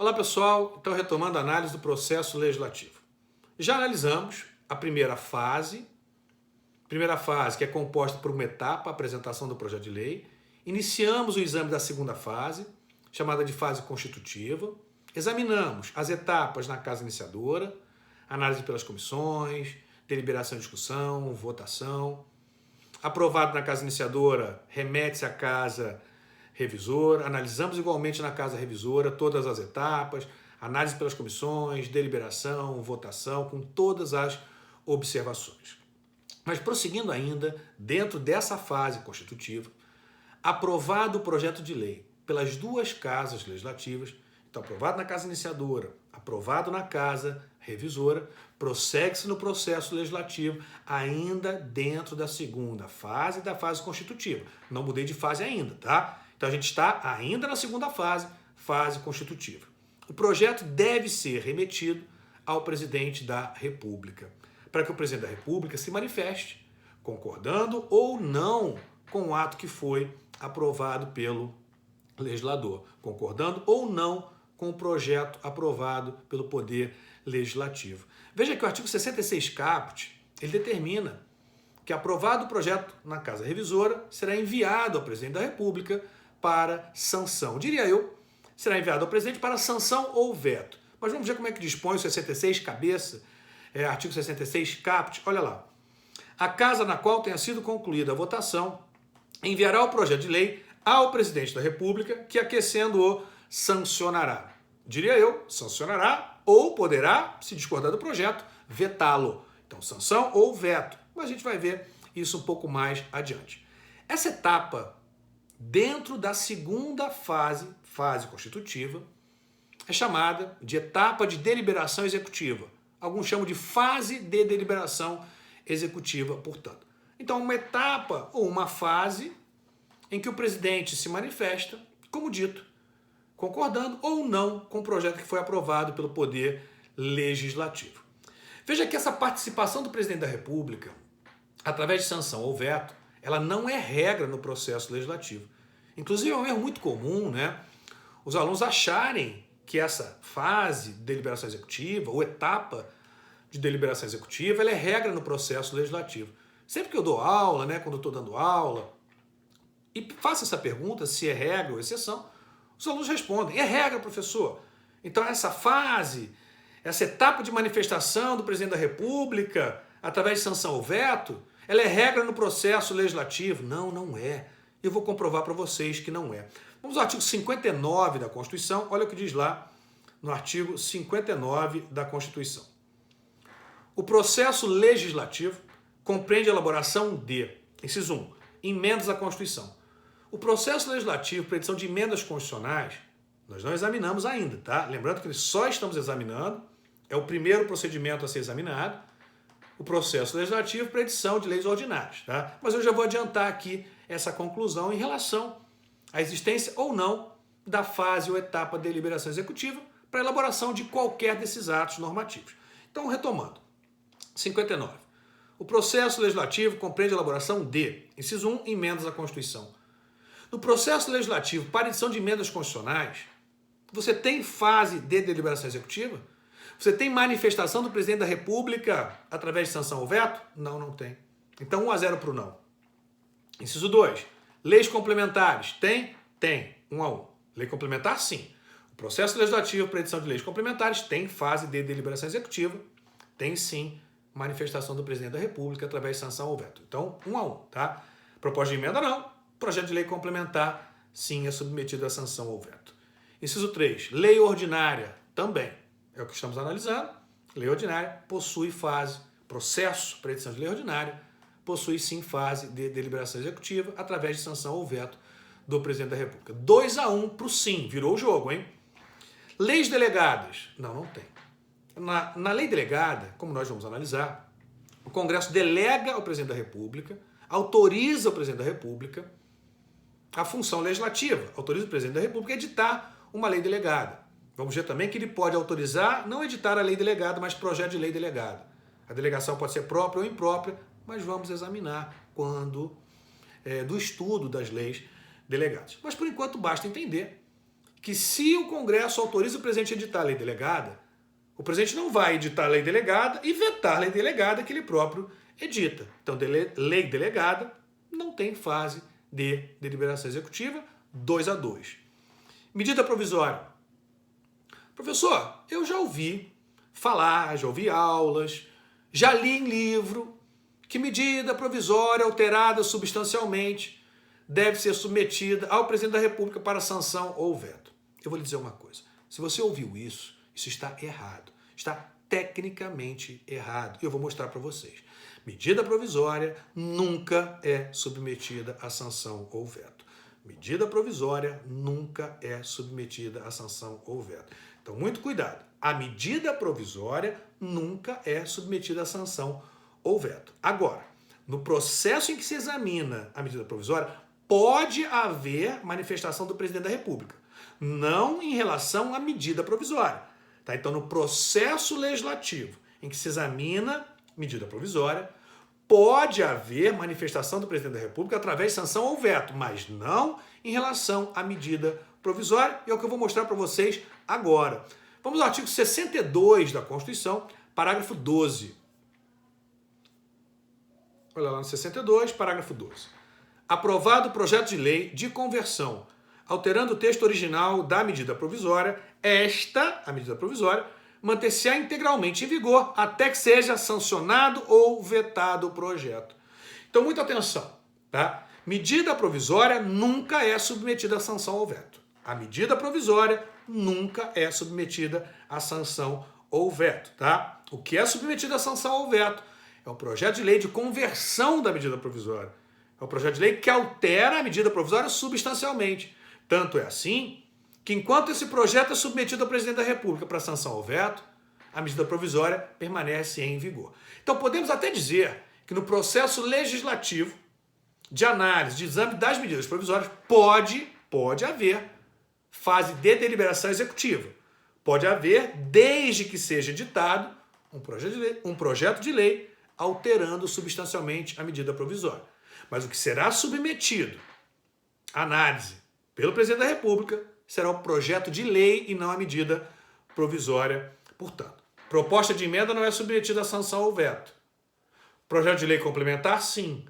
Olá pessoal, então retomando a análise do processo legislativo. Já analisamos a primeira fase que é composta por uma etapa, a apresentação do projeto de lei. Iniciamos o exame da segunda fase, chamada de fase constitutiva. Examinamos as etapas na casa iniciadora, análise pelas comissões, deliberação e discussão, votação. Aprovado na casa iniciadora, remete-se à casa revisora. Analisamos igualmente na casa revisora todas as etapas, análise pelas comissões, deliberação, votação, com todas as observações. Mas prosseguindo ainda, dentro dessa fase constitutiva, aprovado o projeto de lei pelas duas casas legislativas, então aprovado na casa iniciadora, aprovado na casa revisora, prossegue-se no processo legislativo ainda dentro da segunda fase da fase constitutiva. Não mudei de fase ainda, tá? Então a gente está ainda na segunda fase, fase constitutiva. O projeto deve ser remetido ao presidente da República, para que o presidente da República se manifeste, concordando ou não com o ato que foi aprovado pelo legislador, concordando ou não com o projeto aprovado pelo Poder Legislativo. Veja que o artigo 66 caput, ele determina que aprovado o projeto na Casa Revisora, será enviado ao presidente da República para sanção. Diria eu, será enviado ao presidente para sanção ou veto. Mas vamos ver como é que dispõe o 66 cabeça, artigo 66 caput. Olha lá. A casa na qual tenha sido concluída a votação enviará o projeto de lei ao presidente da República, que aquecendo-o sancionará. Diria eu, sancionará ou poderá, se discordar do projeto, vetá-lo. Então, sanção ou veto. Mas a gente vai ver isso um pouco mais adiante. Essa etapa, dentro da segunda fase constitutiva, é chamada de etapa de deliberação executiva. Alguns chamam de fase de deliberação executiva, portanto. Então, uma etapa ou uma fase em que o presidente se manifesta, como dito, concordando ou não com o projeto que foi aprovado pelo Poder Legislativo. Veja que essa participação do presidente da República, através de sanção ou veto, ela não é regra no processo legislativo. Inclusive é um erro muito comum, né? Os alunos acharem que essa fase de deliberação executiva ou etapa de deliberação executiva, ela é regra no processo legislativo. Sempre que eu dou aula, né, quando eu estou dando aula, e faço essa pergunta, se é regra ou exceção, os alunos respondem, é regra, professor. Então essa fase, essa etapa de manifestação do presidente da República, através de sanção ou veto, ela é regra no processo legislativo. Não, não é. Eu vou comprovar para vocês que não é. Vamos ao artigo 59 da Constituição, olha o que diz lá no artigo 59 da Constituição. O processo legislativo compreende a elaboração de, inciso 1, emendas à Constituição. O processo legislativo para edição de emendas constitucionais, nós não examinamos ainda, tá? Lembrando que só estamos examinando, é o primeiro procedimento a ser examinado, o processo legislativo para edição de leis ordinárias, tá? Mas eu já vou adiantar aqui essa conclusão em relação à existência ou não da fase ou etapa de deliberação executiva para a elaboração de qualquer desses atos normativos. Então, retomando. 59. O processo legislativo compreende a elaboração de, inciso 1, emendas à Constituição. No processo legislativo para edição de emendas constitucionais, você tem fase de deliberação executiva? Você tem manifestação do presidente da República através de sanção ou veto? Não, não tem. Então 1-0 para o não. Inciso 2. Leis complementares. Tem? Tem. 1-1. Lei complementar? Sim. O processo legislativo para edição de leis complementares tem fase de deliberação executiva? Tem sim manifestação do presidente da República através de sanção ou veto. Então 1-1, tá? Proposta de emenda não. Projeto de lei complementar, sim, é submetido à sanção ou veto. Inciso 3. Lei ordinária, também. É o que estamos analisando. Lei ordinária possui fase, processo para edição de lei ordinária, possui sim fase de deliberação executiva através de sanção ou veto do presidente da República. 2-1 para o sim, virou o jogo, hein? Leis delegadas, não, não tem. Na lei delegada, como nós vamos analisar, o Congresso delega ao presidente da República, autoriza o presidente da República a função legislativa, autoriza o presidente da República a editar uma lei delegada. Vamos ver também que ele pode autorizar, não editar a lei delegada, mas projeto de lei delegada. A delegação pode ser própria ou imprópria, mas vamos examinar quando do estudo das leis delegadas. Mas por enquanto basta entender que se o Congresso autoriza o presidente a editar a lei delegada, o presidente não vai editar a lei delegada e vetar a lei delegada que ele próprio edita. Então, lei delegada não tem fase de deliberação executiva, 2-2. Medida provisória. Professor, eu já ouvi falar, já ouvi aulas, já li em livro que medida provisória alterada substancialmente deve ser submetida ao presidente da República para sanção ou veto. Eu vou lhe dizer uma coisa. Se você ouviu isso está errado. Está tecnicamente errado. E eu vou mostrar para vocês. Medida provisória nunca é submetida à sanção ou veto. Medida provisória nunca é submetida à sanção ou veto. Então, muito cuidado. A medida provisória nunca é submetida à sanção ou veto. Agora, no processo em que se examina a medida provisória, pode haver manifestação do presidente da República, não em relação à medida provisória. Tá? Então, no processo legislativo em que se examina medida provisória, pode haver manifestação do presidente da República através de sanção ou veto, mas não em relação à medida provisória, e é o que eu vou mostrar para vocês agora. Vamos ao artigo 62 da Constituição, parágrafo 12. Olha lá no 62, parágrafo 12. Aprovado o projeto de lei de conversão, alterando o texto original da medida provisória, a medida provisória, manter-se-á integralmente em vigor até que seja sancionado ou vetado o projeto. Então, muita atenção, tá? Medida provisória nunca é submetida a sanção ou veto. A medida provisória nunca é submetida a sanção ou veto, tá? O que é submetido a sanção ou veto é o projeto de lei de conversão da medida provisória. É o projeto de lei que altera a medida provisória substancialmente. Tanto é assim que enquanto esse projeto é submetido ao presidente da República para sanção ou veto, a medida provisória permanece em vigor. Então podemos até dizer que no processo legislativo de análise, de exame das medidas provisórias, pode haver fase de deliberação executiva. Pode haver, desde que seja editado um projeto de lei alterando substancialmente a medida provisória. Mas o que será submetido à análise pelo presidente da República será o projeto de lei e não a medida provisória. Portanto, proposta de emenda não é submetida a sanção ou veto. Projeto de lei complementar, sim.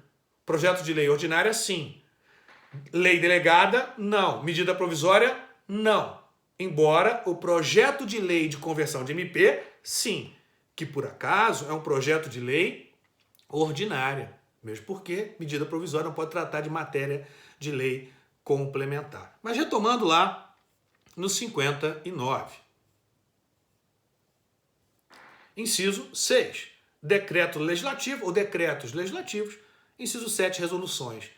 Projeto de lei ordinária, sim. Lei delegada, não. Medida provisória, não. Embora o projeto de lei de conversão de MP, sim. Que, por acaso, é um projeto de lei ordinária. Mesmo porque medida provisória não pode tratar de matéria de lei complementar. Mas retomando lá no 59. Inciso 6. Decreto legislativo ou decretos legislativos. Inciso 7. Resoluções.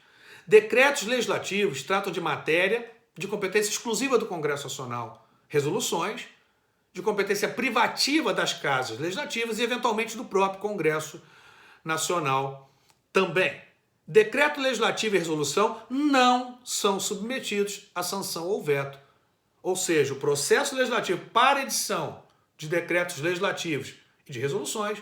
Decretos legislativos tratam de matéria de competência exclusiva do Congresso Nacional. Resoluções de competência privativa das casas legislativas e, eventualmente, do próprio Congresso Nacional também. Decreto legislativo e resolução não são submetidos a sanção ou veto. Ou seja, o processo legislativo para edição de decretos legislativos e de resoluções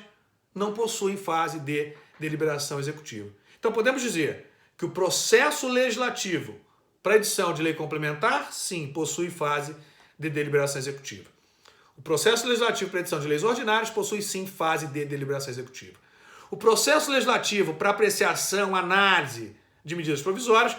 não possui fase de deliberação executiva. Então podemos dizer que o processo legislativo para edição de lei complementar, sim, possui fase de deliberação executiva. O processo legislativo para edição de leis ordinárias possui, sim, fase de deliberação executiva. O processo legislativo para apreciação, análise de medidas provisórias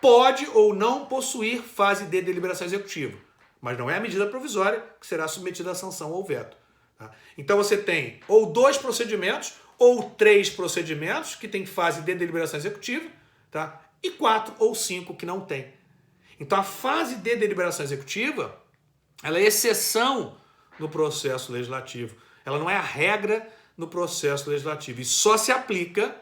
pode ou não possuir fase de deliberação executiva, mas não é a medida provisória que será submetida à sanção ou veto. Tá? Então você tem ou 2 procedimentos ou 3 procedimentos que têm fase de deliberação executiva, tá? E 4 ou 5 que não tem. Então a fase de deliberação executiva ela é exceção no processo legislativo. Ela não é a regra no processo legislativo. E só se aplica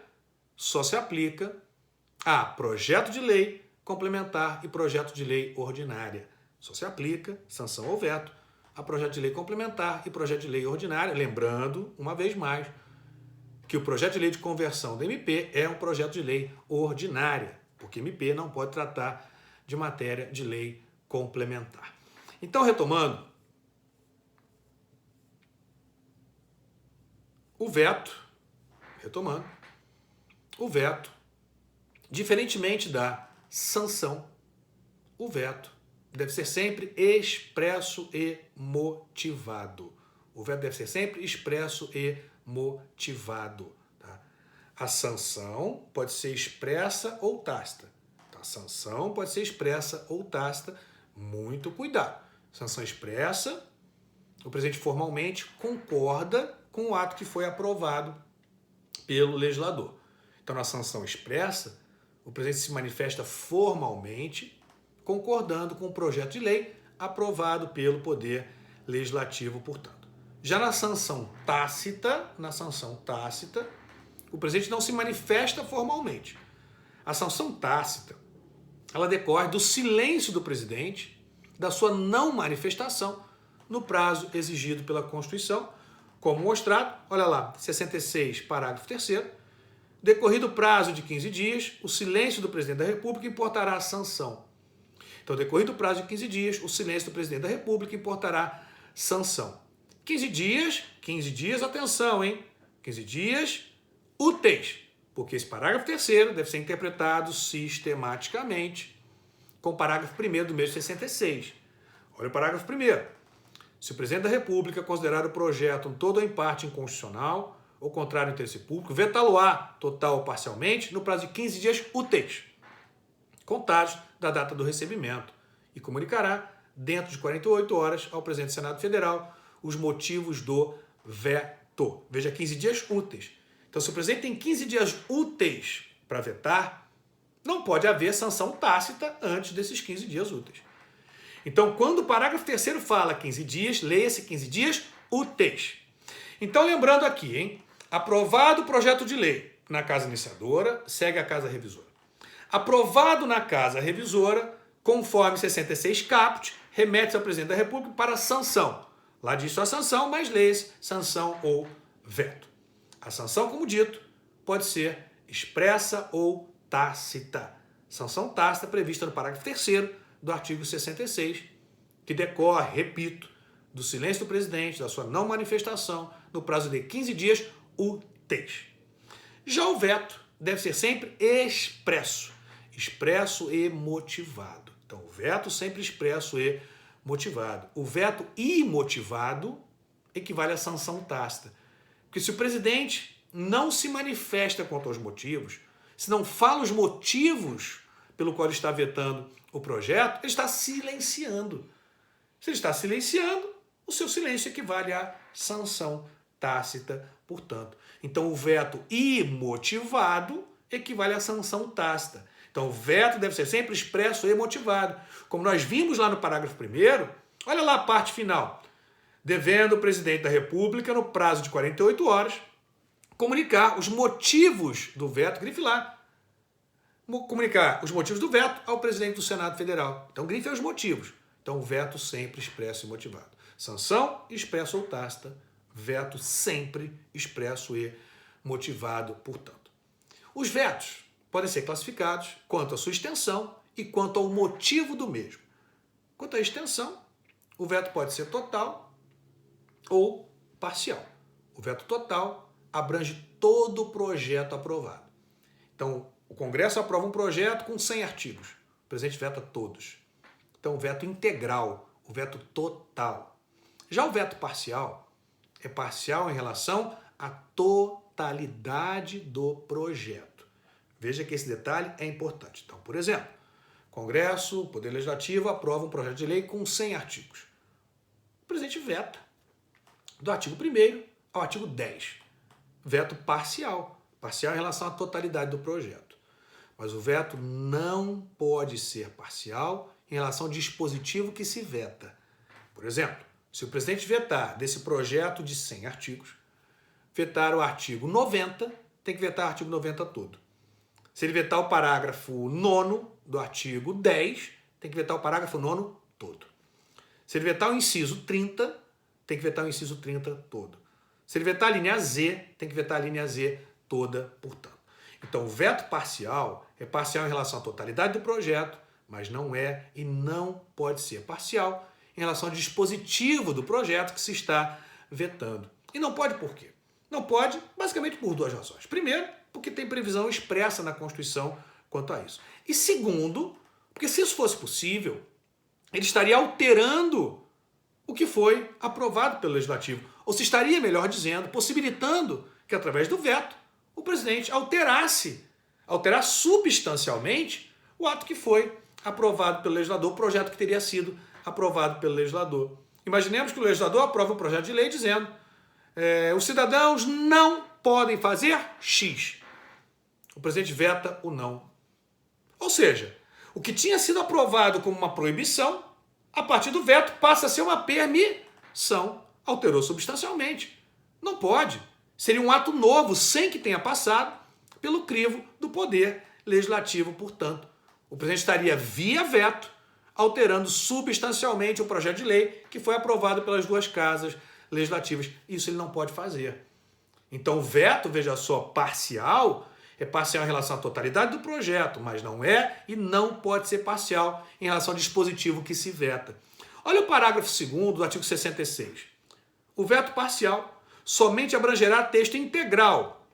a projeto de lei complementar e projeto de lei ordinária. Só se aplica, sanção ou veto, a projeto de lei complementar e projeto de lei ordinária. Lembrando, uma vez mais, que o projeto de lei de conversão da MP é um projeto de lei ordinária, porque MP não pode tratar de matéria de lei complementar. Então, retomando, o veto, diferentemente da sanção, o veto deve ser sempre expresso e motivado. O veto deve ser sempre expresso e motivado. Tá? A sanção pode ser expressa ou tácita. A sanção pode ser expressa ou tácita. Muito cuidado. Sanção expressa, o presidente formalmente concorda com o ato que foi aprovado pelo legislador. Então, na sanção expressa, o presidente se manifesta formalmente concordando com o projeto de lei aprovado pelo Poder Legislativo, portanto. Já na sanção tácita, o presidente não se manifesta formalmente. A sanção tácita, ela decorre do silêncio do presidente, da sua não manifestação no prazo exigido pela Constituição, como mostrado, olha lá, 66, parágrafo 3º, decorrido o prazo de 15 dias, o silêncio do presidente da República importará a sanção. Então, decorrido o prazo de 15 dias, o silêncio do presidente da República importará sanção. 15 dias, atenção, hein? 15 dias úteis, porque esse parágrafo 3º deve ser interpretado sistematicamente com o parágrafo 1º do mesmo 66. Olha o parágrafo 1º. Se o presidente da República considerar o projeto um todo ou em parte inconstitucional ou contrário ao interesse público, vetá-lo-á total ou parcialmente no prazo de 15 dias úteis, contados da data do recebimento, e comunicará, dentro de 48 horas, ao presidente do Senado Federal os motivos do veto. Veja, 15 dias úteis. Então, se o presidente tem 15 dias úteis para vetar, não pode haver sanção tácita antes desses 15 dias úteis. Então, quando o parágrafo 3º fala 15 dias, leia-se 15 dias úteis. Então, lembrando aqui, hein? Aprovado o projeto de lei na Casa Iniciadora, segue a Casa Revisora. Aprovado na Casa Revisora, conforme 66 caput, remete-se ao presidente da República para sanção. Lá diz só sanção, mas leia-se sanção ou veto. A sanção, como dito, pode ser expressa ou tácita. Sanção tácita prevista no parágrafo 3º do artigo 66, que decorre, repito, do silêncio do presidente, da sua não manifestação, no prazo de 15 dias úteis. Já o veto deve ser sempre expresso e motivado. Então, o veto sempre expresso e motivado. O veto imotivado equivale à sanção tácita. Porque se o presidente não se manifesta quanto aos motivos, se não fala os motivos pelo qual ele está vetando o projeto, ele está silenciando. Se ele está silenciando, o seu silêncio equivale à sanção tácita, portanto. Então, o veto imotivado equivale à sanção tácita. Então, o veto deve ser sempre expresso e motivado. Como nós vimos lá no parágrafo 1º, olha lá a parte final. Devendo o presidente da República, no prazo de 48 horas, comunicar os motivos do veto, grife lá, comunicar os motivos do veto ao presidente do Senado Federal. Então, grife os motivos. Então, o veto sempre expresso e motivado. Sanção, expresso ou tácita. Veto sempre expresso e motivado, portanto. Os vetos podem ser classificados quanto à sua extensão e quanto ao motivo do mesmo. Quanto à extensão, o veto pode ser total ou parcial. O veto total abrange todo o projeto aprovado. Então, o Congresso aprova um projeto com 100 artigos. O presidente veta todos. Então, o veto integral, o veto total. Já o veto parcial é parcial em relação à totalidade do projeto. Veja que esse detalhe é importante. Então, por exemplo, Congresso, Poder Legislativo aprova um projeto de lei com 100 artigos. O presidente veta do artigo 1º ao artigo 10. Veto parcial. Parcial em relação à totalidade do projeto. Mas o veto não pode ser parcial em relação ao dispositivo que se veta. Por exemplo, se o presidente vetar desse projeto de 100 artigos, vetar o artigo 90, tem que vetar o artigo 90 todo. Se ele vetar o parágrafo 9º do artigo 10, tem que vetar o parágrafo 9º todo. Se ele vetar o inciso 30, tem que vetar o inciso 30 todo. Se ele vetar a linha Z, tem que vetar a linha Z toda, portanto. Então, o veto parcial é parcial em relação à totalidade do projeto, mas não é e não pode ser parcial em relação ao dispositivo do projeto que se está vetando. E não pode por quê? Não pode, basicamente, por duas razões. Primeiro, porque tem previsão expressa na Constituição quanto a isso. E segundo, porque se isso fosse possível, ele estaria alterando o que foi aprovado pelo Legislativo. Ou se estaria, melhor dizendo, possibilitando que, através do veto, o presidente alterasse substancialmente o ato que foi aprovado pelo legislador, o projeto que teria sido aprovado pelo legislador. Imaginemos que o legislador aprova um projeto de lei dizendo os cidadãos não podem fazer X. O presidente veta o não. Ou seja, o que tinha sido aprovado como uma proibição, a partir do veto passa a ser uma permissão. Alterou substancialmente. Não pode. Seria um ato novo, sem que tenha passado pelo crivo do poder legislativo, portanto. O presidente estaria, via veto, alterando substancialmente o projeto de lei que foi aprovado pelas duas casas legislativas. Isso ele não pode fazer. Então o veto, veja só, parcial, é parcial em relação à totalidade do projeto, mas não é e não pode ser parcial em relação ao dispositivo que se veta. Olha o parágrafo 2º do artigo 66. O veto parcial somente abrangerá texto integral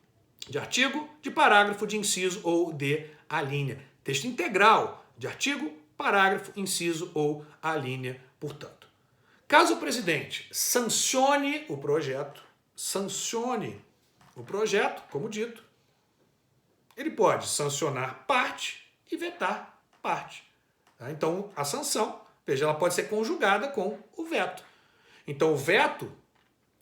de artigo, de parágrafo, de inciso ou de alínea. Texto integral de artigo, parágrafo, inciso ou alínea, portanto. Caso o presidente sancione o projeto, como dito, ele pode sancionar parte e vetar parte. Então, a sanção, veja, ela pode ser conjugada com o veto. Então, o veto,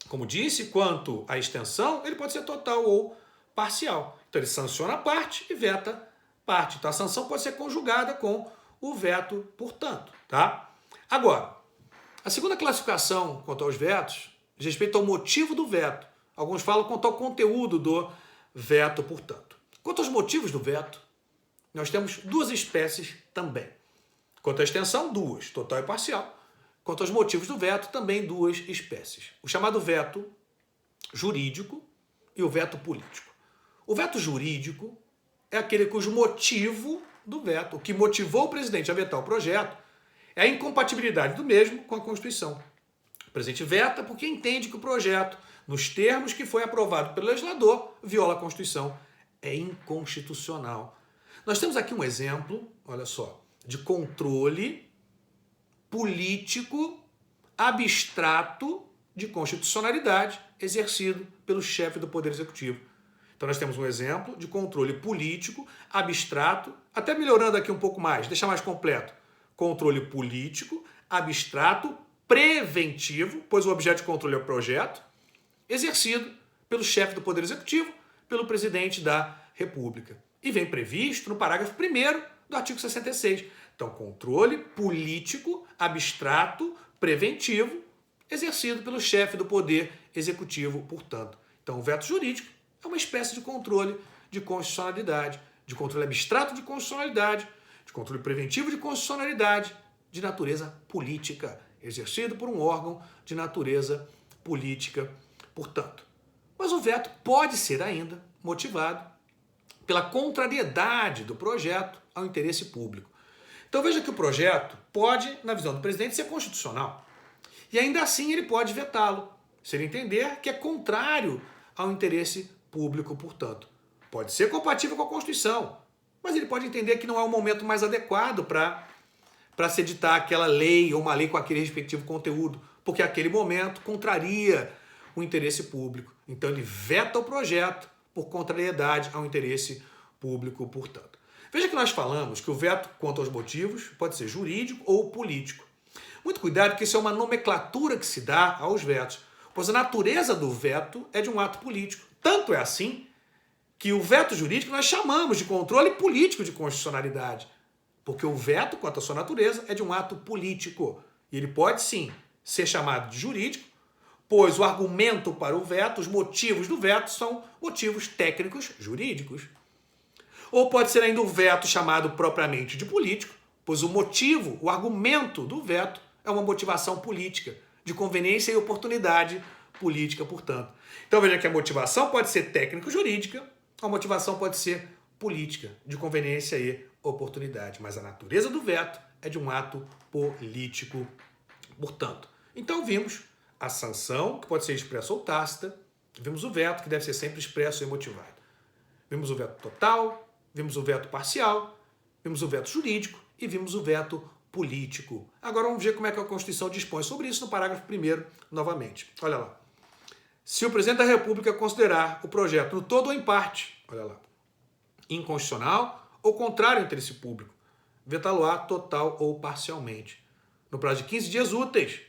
como disse, quanto à extensão, ele pode ser total ou parcial. Então, ele sanciona parte e veta parte. Então, a sanção pode ser conjugada com o veto, portanto. Tá? Agora, a segunda classificação quanto aos vetos diz respeito ao motivo do veto. Alguns falam quanto ao conteúdo do veto, portanto. Quanto aos motivos do veto, nós temos duas espécies também. Quanto à extensão, duas, total e parcial. Quanto aos motivos do veto, também duas espécies. O chamado veto jurídico e o veto político. O veto jurídico é aquele cujo motivo do veto, o que motivou o presidente a vetar o projeto, é a incompatibilidade do mesmo com a Constituição. O presidente veta porque entende que o projeto, nos termos que foi aprovado pelo legislador, viola a Constituição. É inconstitucional. Nós temos aqui um exemplo, olha só, de controle político abstrato de constitucionalidade exercido pelo chefe do Poder Executivo. Então nós temos um exemplo de controle político abstrato, até melhorando aqui um pouco mais, deixar mais completo. Controle político abstrato preventivo, pois o objeto de controle é o projeto, exercido pelo chefe do Poder Executivo, pelo presidente da República. E vem previsto no parágrafo 1º do artigo 66. Então, controle político, abstrato, preventivo, exercido pelo chefe do Poder Executivo, portanto. Então, o veto jurídico é uma espécie de controle de constitucionalidade, de controle abstrato de constitucionalidade, de controle preventivo de constitucionalidade, de natureza política, exercido por um órgão de natureza política, portanto. Mas o veto pode ser ainda motivado pela contrariedade do projeto ao interesse público. Então veja que o projeto pode, na visão do presidente, ser constitucional. E ainda assim ele pode vetá-lo, se ele entender que é contrário ao interesse público, portanto. Pode ser compatível com a Constituição, mas ele pode entender que não é o momento mais adequado para se editar aquela lei ou uma lei com aquele respectivo conteúdo, porque aquele momento contraria o interesse público. Então ele veta o projeto por contrariedade ao interesse público, portanto. Veja que nós falamos que o veto quanto aos motivos pode ser jurídico ou político. Muito cuidado, porque isso é uma nomenclatura que se dá aos vetos, pois a natureza do veto é de um ato político. Tanto é assim que o veto jurídico nós chamamos de controle político de constitucionalidade, porque o veto, quanto à sua natureza, é de um ato político. E ele pode, sim, ser chamado de jurídico, pois o argumento para o veto, os motivos do veto, são motivos técnicos jurídicos. Ou pode ser ainda o veto chamado propriamente de político, pois o motivo, o argumento do veto é uma motivação política, de conveniência e oportunidade política, portanto. Então veja que a motivação pode ser técnico-jurídica, a motivação pode ser política, de conveniência e oportunidade, mas a natureza do veto é de um ato político, portanto. Então vimos a sanção, que pode ser expressa ou tácita, vimos o veto, que deve ser sempre expresso e motivado. Vimos o veto total, vimos o veto parcial, vimos o veto jurídico e vimos o veto político. Agora vamos ver como é que a Constituição dispõe sobre isso no parágrafo 1º, novamente. Olha lá. Se o presidente da República considerar o projeto no todo ou em parte, olha lá, inconstitucional ou contrário ao interesse público, vetá-lo-á total ou parcialmente, no prazo de 15 dias úteis,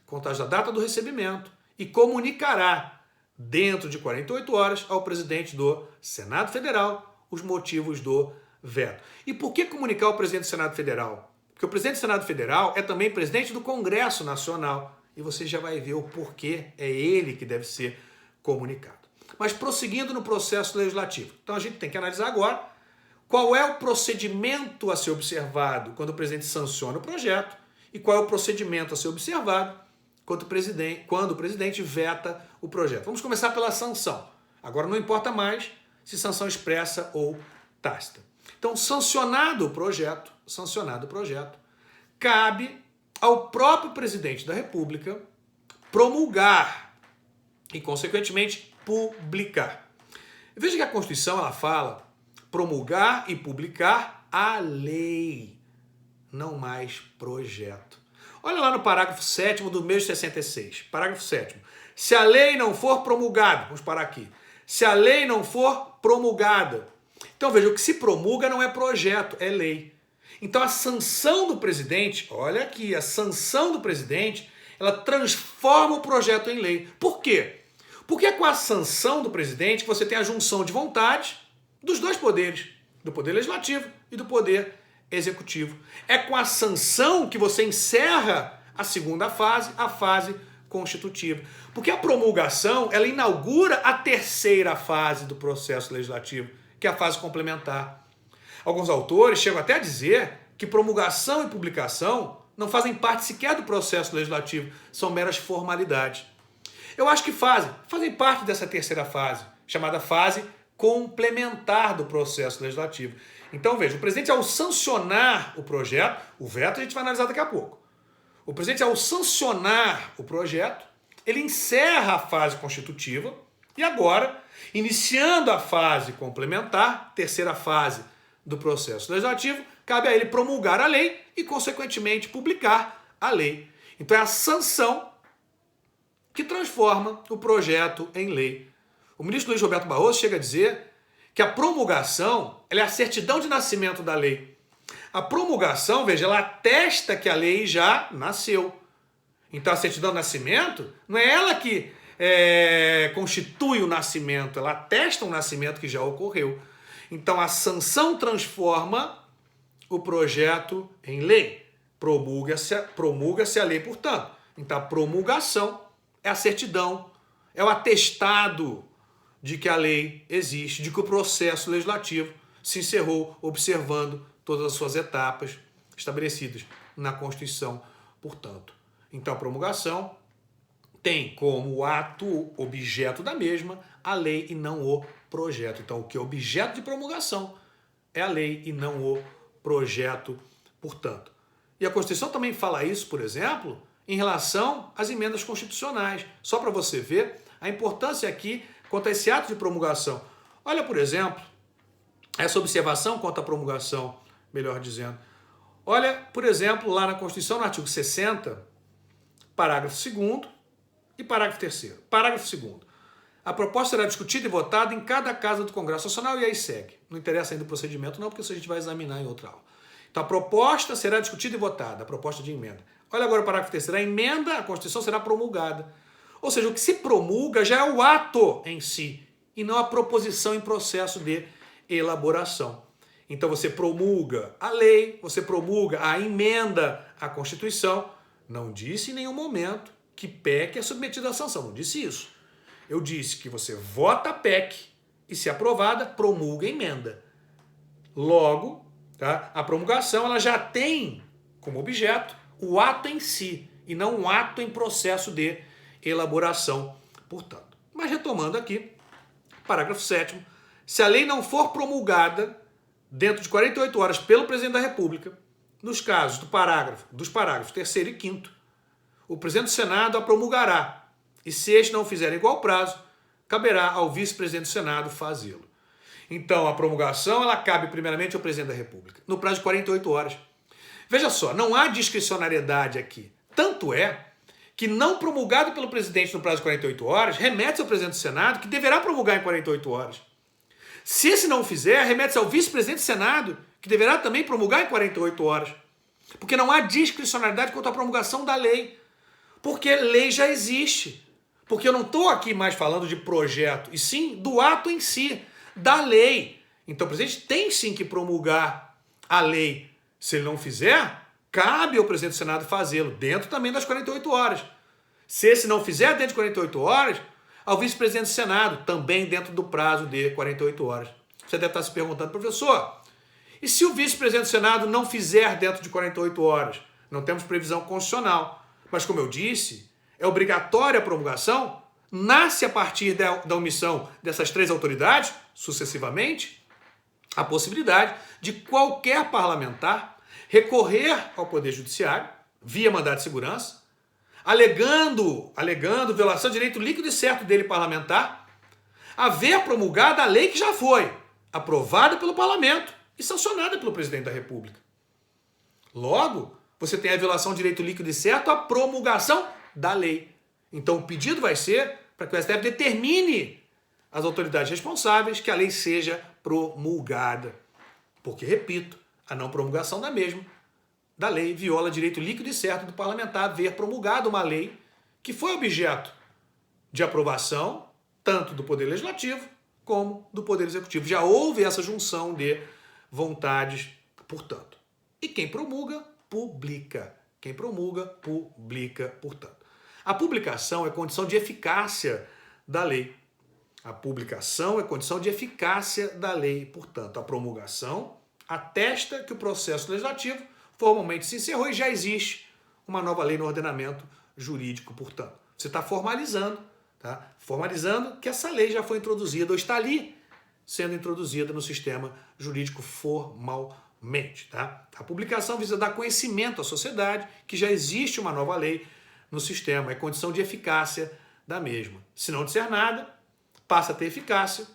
contagem da data do recebimento, e comunicará, dentro de 48 horas, ao presidente do Senado Federal os motivos do veto. E por que comunicar ao presidente do Senado Federal? Porque o presidente do Senado Federal é também presidente do Congresso Nacional, e você já vai ver o porquê é ele que deve ser comunicado. Mas prosseguindo no processo legislativo. Então a gente tem que analisar agora qual é o procedimento a ser observado quando o presidente sanciona o projeto e qual é o procedimento a ser observado quando o presidente veta o projeto. Vamos começar pela sanção. Agora não importa mais se sanção expressa ou tácita. Então, sancionado o projeto, cabe ao próprio presidente da República promulgar e, consequentemente, publicar. Veja que a Constituição ela fala promulgar e publicar a lei, não mais projeto. Olha lá no parágrafo 7º do mesmo 66. Parágrafo 7º. Se a lei não for promulgada, vamos parar aqui. Se a lei não for promulgada. Então veja, o que se promulga não é projeto, é lei. Então a sanção do presidente, olha aqui, a sanção do presidente, ela transforma o projeto em lei. Por quê? Porque é com a sanção do presidente que você tem a junção de vontades dos dois poderes, do poder legislativo e do poder executivo. É com a sanção que você encerra a segunda fase, a fase constitutiva. Porque a promulgação, ela inaugura a terceira fase do processo legislativo, que é a fase complementar. Alguns autores chegam até a dizer que promulgação e publicação não fazem parte sequer do processo legislativo, são meras formalidades. Eu acho que fazem parte dessa terceira fase, chamada fase complementar do processo legislativo. Então, veja, o presidente, ao sancionar o projeto, o veto a gente vai analisar daqui a pouco. O presidente, ao sancionar o projeto, ele encerra a fase constitutiva e agora, iniciando a fase complementar, terceira fase do processo legislativo, cabe a ele promulgar a lei e, consequentemente, publicar a lei. Então, é a sanção que transforma o projeto em lei. O ministro Luiz Roberto Barroso chega a dizer que a promulgação ela é a certidão de nascimento da lei. A promulgação, veja, ela atesta que a lei já nasceu. Então a certidão de nascimento não é ela que constitui o nascimento, ela atesta um nascimento que já ocorreu. Então a sanção transforma o projeto em lei. Promulga-se a lei, portanto. Então a promulgação é a certidão, é o atestado de que a lei existe, de que o processo legislativo se encerrou observando todas as suas etapas estabelecidas na Constituição, portanto. Então, a promulgação tem como ato objeto da mesma a lei e não o projeto. Então, o que é objeto de promulgação é a lei e não o projeto, portanto. E a Constituição também fala isso, por exemplo, em relação às emendas constitucionais. Só para você ver a importância aqui quanto a esse ato de promulgação. Olha, por exemplo, essa observação quanto à promulgação, melhor dizendo. Olha, por exemplo, lá na Constituição, no artigo 60, parágrafo 2º e parágrafo 3º. Parágrafo 2º. A proposta será discutida e votada em cada casa do Congresso Nacional e aí segue. Não interessa ainda o procedimento não, porque isso a gente vai examinar em outra aula. Então, a proposta será discutida e votada, a proposta de emenda. Olha agora o parágrafo 3º. A emenda à Constituição será promulgada. Ou seja, o que se promulga já é o ato em si, e não a proposição em processo de elaboração. Então você promulga a lei, você promulga a emenda à Constituição. Não disse em nenhum momento que PEC é submetida à sanção, não disse isso. Eu disse que você vota a PEC e, se aprovada, promulga a emenda. Logo, tá, a promulgação ela já tem como objeto o ato em si, e não um ato em processo de elaboração, portanto. Mas retomando aqui, parágrafo 7º, se a lei não for promulgada dentro de 48 horas pelo presidente da República, nos casos dos parágrafos 3º e 5º, o presidente do Senado a promulgará, e se este não fizer igual prazo, caberá ao vice-presidente do Senado fazê-lo. Então, a promulgação ela cabe primeiramente ao presidente da República, no prazo de 48 horas. Veja só, não há discricionariedade aqui. Tanto é que, não promulgado pelo presidente no prazo de 48 horas, remete-se ao presidente do Senado, que deverá promulgar em 48 horas. Se esse não o fizer, remete-se ao vice-presidente do Senado, que deverá também promulgar em 48 horas. Porque não há discricionariedade quanto à promulgação da lei. Porque lei já existe. Porque eu não estou aqui mais falando de projeto, e sim do ato em si, da lei. Então o presidente tem sim que promulgar a lei. Se ele não fizer, cabe ao presidente do Senado fazê-lo, dentro também das 48 horas. Se esse não fizer dentro de 48 horas, ao vice-presidente do Senado, também dentro do prazo de 48 horas. Você deve estar se perguntando, professor, e se o vice-presidente do Senado não fizer dentro de 48 horas? Não temos previsão constitucional. Mas, como eu disse, é obrigatória a promulgação, nasce a partir da omissão dessas três autoridades, sucessivamente, a possibilidade de qualquer parlamentar recorrer ao Poder Judiciário, via mandado de segurança, alegando violação de direito líquido e certo dele parlamentar, haver promulgada a lei que já foi aprovada pelo parlamento e sancionada pelo presidente da República. Logo, você tem a violação de direito líquido e certo, a promulgação da lei. Então o pedido vai ser para que o STF determine as autoridades responsáveis que a lei seja promulgada. Porque, repito, a não promulgação da lei viola direito líquido e certo do parlamentar haver promulgado uma lei que foi objeto de aprovação tanto do Poder Legislativo como do Poder Executivo. Já houve essa junção de vontades, portanto. E quem promulga, publica. Quem promulga, publica, portanto. A publicação é condição de eficácia da lei. A publicação é condição de eficácia da lei. Portanto, a promulgação atesta que o processo legislativo formalmente se encerrou e já existe uma nova lei no ordenamento jurídico, portanto. Você está formalizando, tá? Formalizando que essa lei já foi introduzida ou está ali sendo introduzida no sistema jurídico formalmente, tá? A publicação visa dar conhecimento à sociedade que já existe uma nova lei no sistema, é condição de eficácia da mesma. Se não disser nada, passa a ter eficácia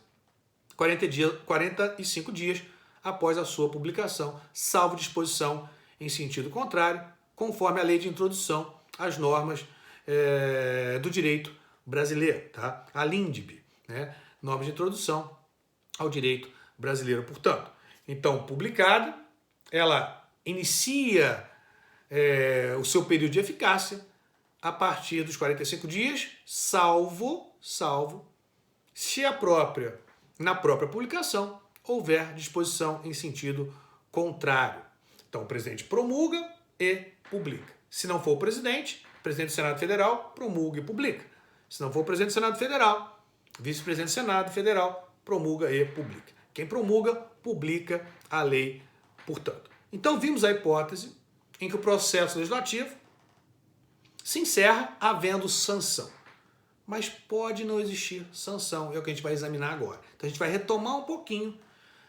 45 dias após a sua publicação, salvo disposição em sentido contrário, conforme a lei de introdução às normas do direito brasileiro, tá? A LINDB, né? Normas de introdução ao direito brasileiro, portanto. Então, publicada, ela inicia o seu período de eficácia a partir dos 45 dias, salvo se na própria publicação houver disposição em sentido contrário. Então, o presidente promulga e publica. Se não for o presidente do Senado Federal, promulga e publica. Se não for o presidente do Senado Federal, vice-presidente do Senado Federal, promulga e publica. Quem promulga, publica a lei, portanto. Então, vimos a hipótese em que o processo legislativo se encerra havendo sanção. Mas pode não existir sanção, é o que a gente vai examinar agora. Então, a gente vai retomar um pouquinho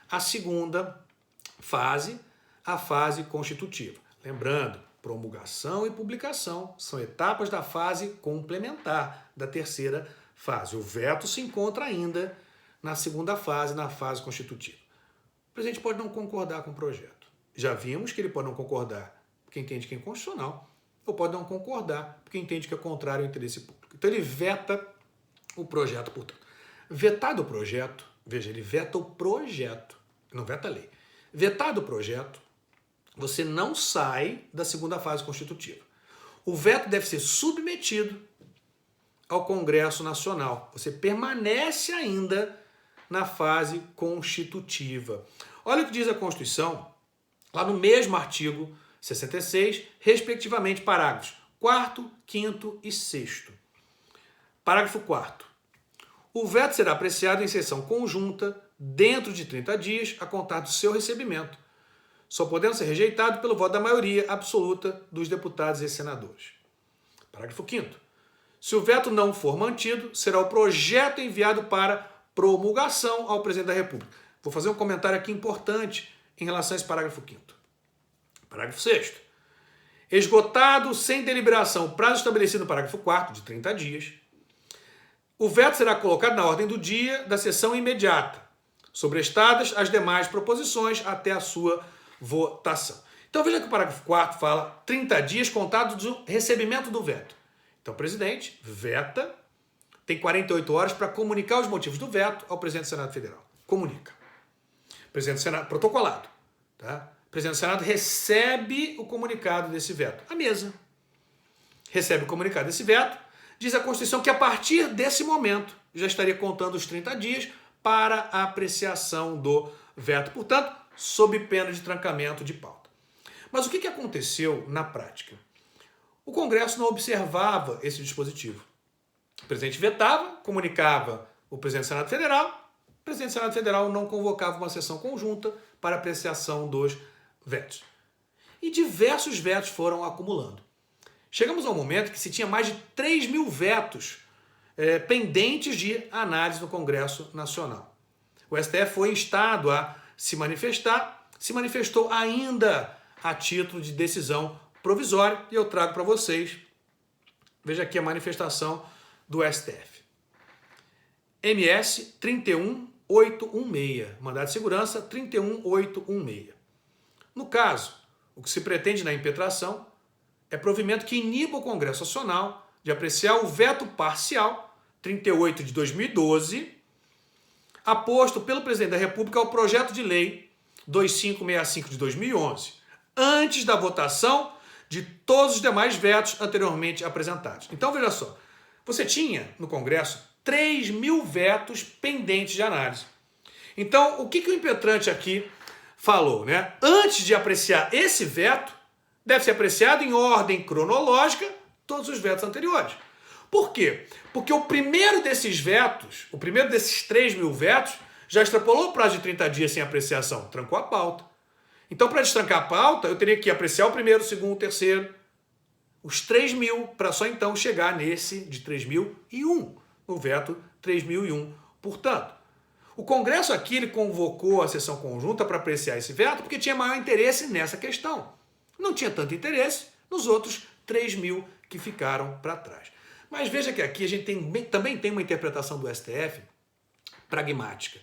a segunda fase, a fase constitutiva. Lembrando, promulgação e publicação são etapas da fase complementar da terceira fase. O veto se encontra ainda na segunda fase, na fase constitutiva. O presidente pode não concordar com o projeto. Já vimos que ele pode não concordar porque entende que é inconstitucional, ou pode não concordar porque entende que é contrário ao interesse público. Então ele veta o projeto, portanto. Vetado o projeto, veja, ele veta o projeto, não veta a lei. Vetado o projeto, você não sai da segunda fase constitutiva. O veto deve ser submetido ao Congresso Nacional. Você permanece ainda na fase constitutiva. Olha o que diz a Constituição, lá no mesmo artigo 66, respectivamente, parágrafos 4º, 5º e 6º. Parágrafo 4º. O veto será apreciado em sessão conjunta dentro de 30 dias a contar do seu recebimento, só podendo ser rejeitado pelo voto da maioria absoluta dos deputados e senadores. Parágrafo 5º. Se o veto não for mantido, será o projeto enviado para promulgação ao presidente da República. Vou fazer um comentário aqui importante em relação a esse parágrafo 5º. Parágrafo 6º. Esgotado sem deliberação o prazo estabelecido no parágrafo 4º, de 30 dias, o veto será colocado na ordem do dia da sessão imediata, sobrestadas as demais proposições até a sua votação. Então veja que o parágrafo 4º fala 30 dias contados do recebimento do veto. Então o presidente veta, tem 48 horas para comunicar os motivos do veto ao presidente do Senado Federal. Comunica. Presidente do Senado, protocolado. Tá? O presidente do Senado recebe o comunicado desse veto. A mesa recebe o comunicado desse veto. Diz a Constituição que a partir desse momento já estaria contando os 30 dias para a apreciação do veto. Portanto, sob pena de trancamento de pauta. Mas o que aconteceu na prática? O Congresso não observava esse dispositivo. O presidente vetava, comunicava o presidente do Senado Federal, o presidente do Senado Federal não convocava uma sessão conjunta para apreciação dos vetos. E diversos vetos foram acumulando. Chegamos ao momento que se tinha mais de 3 mil vetos pendentes de análise no Congresso Nacional. O STF foi instado a se manifestar, se manifestou ainda a título de decisão provisória, e eu trago para vocês, veja aqui a manifestação do STF. MS 31816, mandado de segurança 31816. No caso, o que se pretende na impetração é provimento que iniba o Congresso Nacional de apreciar o veto parcial 38 de 2012, aposto pelo presidente da República ao projeto de lei 2565 de 2011, antes da votação de todos os demais vetos anteriormente apresentados. Então, veja só, você tinha no Congresso 3 mil vetos pendentes de análise. Então, o que o impetrante aqui falou, né? Antes de apreciar esse veto, deve ser apreciado em ordem cronológica todos os vetos anteriores. Por quê? Porque o primeiro desses vetos, o primeiro desses 3 mil vetos, já extrapolou o prazo de 30 dias sem apreciação, trancou a pauta. Então, para destrancar a pauta, eu teria que apreciar o primeiro, o segundo, o terceiro, os 3 mil, para só então chegar nesse de 3.001, no veto 3.001. Portanto, o Congresso aqui ele convocou a sessão conjunta para apreciar esse veto porque tinha maior interesse nessa questão. Não tinha tanto interesse nos outros 3 mil que ficaram para trás. Mas veja que aqui a gente também tem uma interpretação do STF pragmática,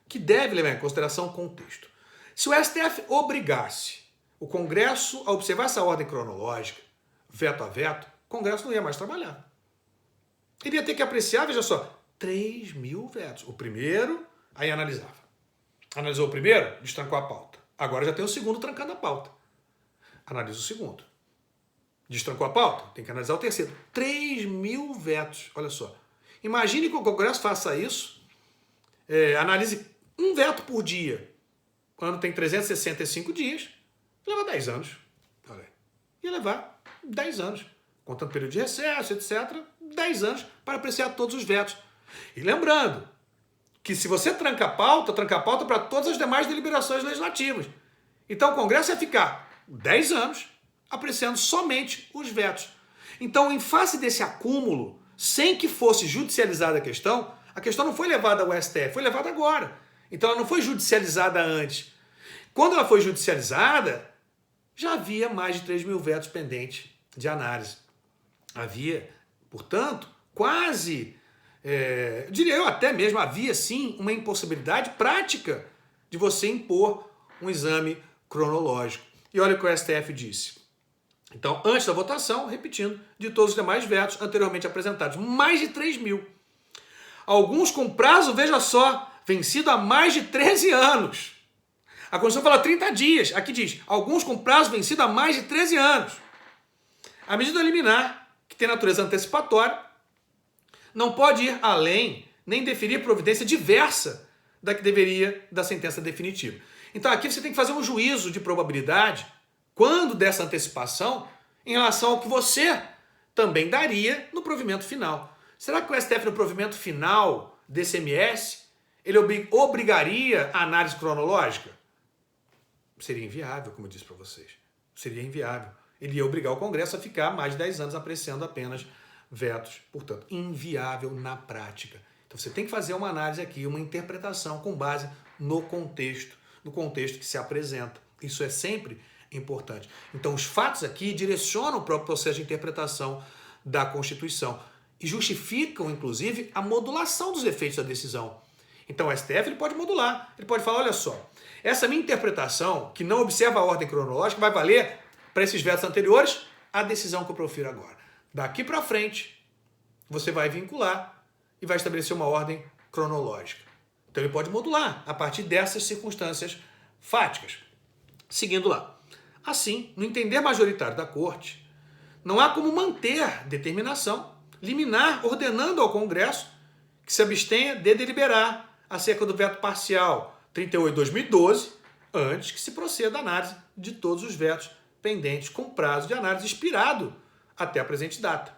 que deve levar em consideração o contexto. Se o STF obrigasse o Congresso a observar essa ordem cronológica, veto a veto, o Congresso não ia mais trabalhar. Ele ia ter que apreciar, veja só, 3 mil vetos. O primeiro, aí analisava. Analisou o primeiro, destrancou a pauta. Agora já tem o segundo trancando a pauta. Analisa o segundo. Destrancou a pauta, tem que analisar o terceiro. 3 mil vetos, olha só. Imagine que o Congresso faça isso, analise um veto por dia. O ano tem 365 dias, leva 10 anos. Olha aí. Ia levar 10 anos, contando período de recesso, etc., 10 anos para apreciar todos os vetos. E lembrando que se você tranca a pauta para todas as demais deliberações legislativas. Então o Congresso ia ficar 10 anos apreciando somente os vetos. Então, em face desse acúmulo, sem que fosse judicializada a questão não foi levada ao STF, foi levada agora. Então ela não foi judicializada antes. Quando ela foi judicializada, já havia mais de 3 mil vetos pendentes de análise. Havia, portanto, quase, diria eu até mesmo, havia sim uma impossibilidade prática de você impor um exame cronológico. E olha o que o STF disse. Então, antes da votação, repetindo, de todos os demais vetos anteriormente apresentados, mais de 3 mil. Alguns com prazo, veja só, vencido há mais de 13 anos. A Constituição fala 30 dias, aqui diz, alguns com prazo vencido há mais de 13 anos. A medida liminar, que tem natureza antecipatória, não pode ir além, nem deferir providência diversa da que deveria da sentença definitiva. Então aqui você tem que fazer um juízo de probabilidade, quando dessa antecipação, em relação ao que você também daria no provimento final. Será que o STF no provimento final desse MS, ele obrigaria a análise cronológica? Seria inviável, como eu disse para vocês. Seria inviável. Ele ia obrigar o Congresso a ficar mais de 10 anos apreciando apenas vetos. Portanto, inviável na prática. Então você tem que fazer uma análise aqui, uma interpretação com base no contexto que se apresenta. Isso é sempre importante. Então os fatos aqui direcionam o próprio processo de interpretação da Constituição e justificam, inclusive, a modulação dos efeitos da decisão. Então o STF ele pode modular, ele pode falar, olha só, essa minha interpretação, que não observa a ordem cronológica, vai valer para esses vetos anteriores a decisão que eu profiro agora. Daqui para frente, você vai vincular e vai estabelecer uma ordem cronológica. Então ele pode modular a partir dessas circunstâncias fáticas. Seguindo lá. Assim, no entender majoritário da Corte, não há como manter determinação liminar ordenando ao Congresso que se abstenha de deliberar acerca do veto parcial 38/2012, antes que se proceda à análise de todos os vetos pendentes com prazo de análise expirado até a presente data,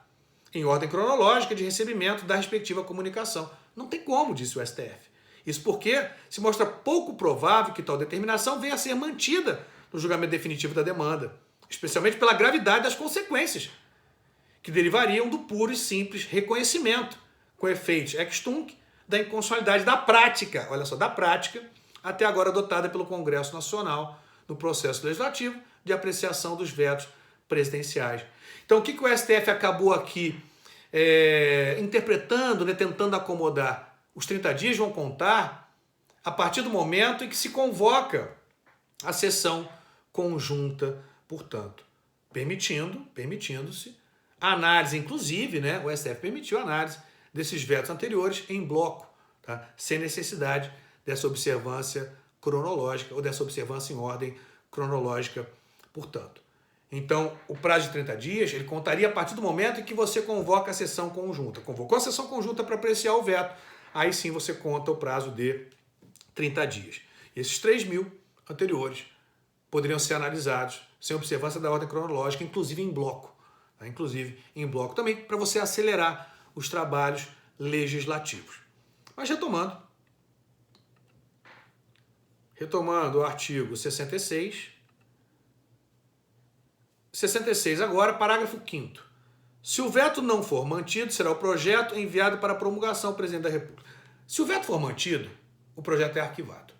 em ordem cronológica de recebimento da respectiva comunicação. Não tem como, disse o STF. Isso porque se mostra pouco provável que tal determinação venha a ser mantida no julgamento definitivo da demanda, especialmente pela gravidade das consequências que derivariam do puro e simples reconhecimento, com efeitos ex tunc, da inconstitucionalidade da prática, olha só, da prática, até agora adotada pelo Congresso Nacional no processo legislativo de apreciação dos vetos presidenciais. Então, o que o STF acabou aqui interpretando, né, tentando acomodar? Os 30 dias vão contar a partir do momento em que se convoca a sessão conjunta, portanto, permitindo-se a análise, inclusive, né, o STF permitiu a análise desses vetos anteriores em bloco, tá? Sem necessidade dessa observância cronológica ou dessa observância em ordem cronológica, portanto. Então, o prazo de 30 dias, ele contaria a partir do momento em que você convoca a sessão conjunta. Convocou a sessão conjunta para apreciar o veto, aí sim você conta o prazo de 30 dias. E esses 3.000 anteriores poderiam ser analisados sem observância da ordem cronológica, inclusive em bloco. Tá? Inclusive em bloco também, para você acelerar os trabalhos legislativos. Mas retomando o artigo 66. 66 agora, parágrafo 5º. Se o veto não for mantido, será o projeto enviado para promulgação ao presidente da República. Se o veto for mantido, o projeto é arquivado.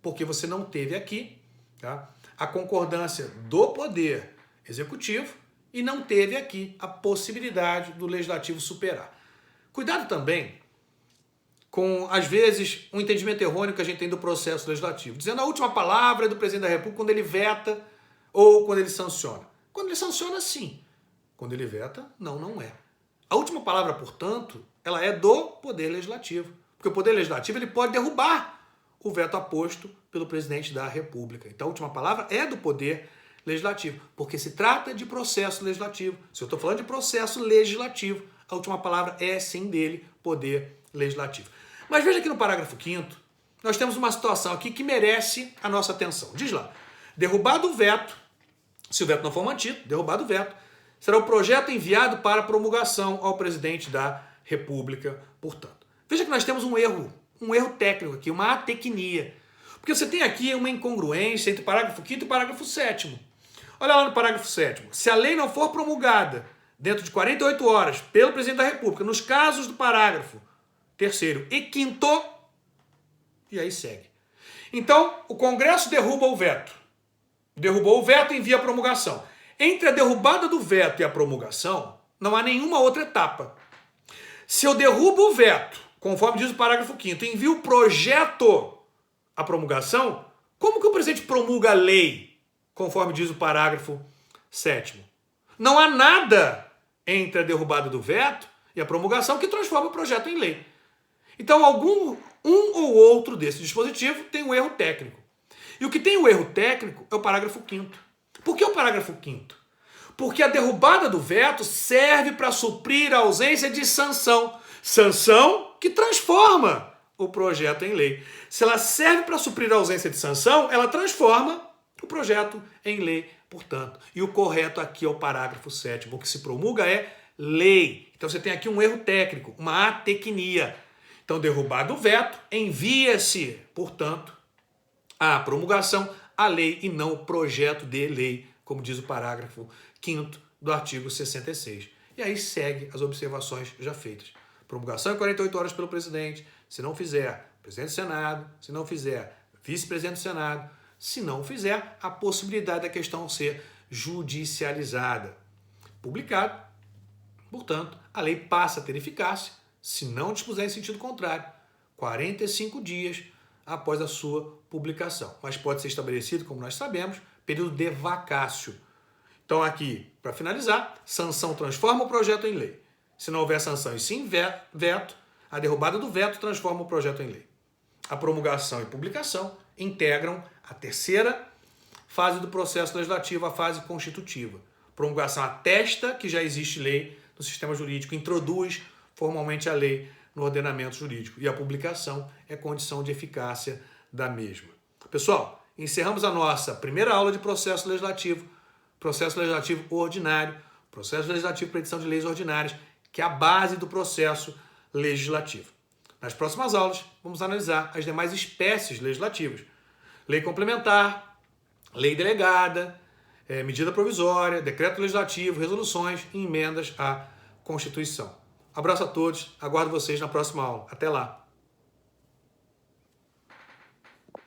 Porque você não teve aqui, tá, a concordância do Poder Executivo e não teve aqui a possibilidade do Legislativo superar. Cuidado também com, às vezes, um entendimento errôneo que a gente tem do processo legislativo, dizendo a última palavra é do presidente da República quando ele veta ou quando ele sanciona. Quando ele sanciona, sim. Quando ele veta, não é. A última palavra, portanto, ela é do Poder Legislativo. Porque o Poder Legislativo ele pode derrubar o veto aposto pelo presidente da República. Então a última palavra é do Poder Legislativo, porque se trata de processo legislativo. Se eu estou falando de processo legislativo, a última palavra é sim dele, Poder Legislativo. Mas veja que no parágrafo 5º, nós temos uma situação aqui que merece a nossa atenção. Diz lá, derrubado o veto, se o veto não for mantido, derrubado o veto, será o projeto enviado para promulgação ao presidente da República, portanto. Veja que nós temos um erro técnico aqui, uma atecnia. Porque você tem aqui uma incongruência entre o parágrafo 5º e o parágrafo 7º. Olha lá no parágrafo 7º. Se a lei não for promulgada dentro de 48 horas pelo presidente da República, nos casos do parágrafo 3º e 5º, e aí segue. Então, o Congresso derruba o veto. Derrubou o veto e envia a promulgação. Entre a derrubada do veto e a promulgação, não há nenhuma outra etapa. Se eu derrubo o veto, conforme diz o parágrafo 5º, e envio o projeto à promulgação, como que o presidente promulga a lei, conforme diz o parágrafo 7º? Não há nada entre a derrubada do veto e a promulgação que transforma o projeto em lei. Então, um ou outro desse dispositivo tem um erro técnico. E o que tem o erro técnico é o parágrafo 5º. Por que o parágrafo 5º? Porque a derrubada do veto serve para suprir a ausência de sanção. Sanção que transforma o projeto em lei. Se ela serve para suprir a ausência de sanção, ela transforma o projeto em lei, portanto. E o correto aqui é o parágrafo 7º. O que se promulga é lei. Então você tem aqui um erro técnico, uma atecnia. Então, derrubado o veto, envia-se, portanto, a promulgação, a lei e não o projeto de lei, como diz o parágrafo 5º do artigo 66. E aí segue as observações já feitas. Promulgação em 48 horas pelo presidente. Se não fizer, presidente do Senado. Se não fizer, vice-presidente do Senado. Se não fizer, a possibilidade da questão ser judicializada. Publicado, portanto, a lei passa a ter eficácia se não dispuser em sentido contrário, 45 dias após a sua publicação. Mas pode ser estabelecido, como nós sabemos, período de vacácio. Então aqui, para finalizar, sanção transforma o projeto em lei. Se não houver sanção e sim veto, a derrubada do veto transforma o projeto em lei. A promulgação e publicação integram a terceira fase do processo legislativo, a fase constitutiva. Promulgação atesta que já existe lei no sistema jurídico, introduz formalmente a lei no ordenamento jurídico. E a publicação é condição de eficácia da mesma. Pessoal, encerramos a nossa primeira aula de processo legislativo ordinário, processo legislativo para edição de leis ordinárias, que é a base do processo legislativo. Nas próximas aulas, vamos analisar as demais espécies legislativas. Lei complementar, lei delegada, medida provisória, decreto legislativo, resoluções e emendas à Constituição. Abraço a todos, aguardo vocês na próxima aula. Até lá!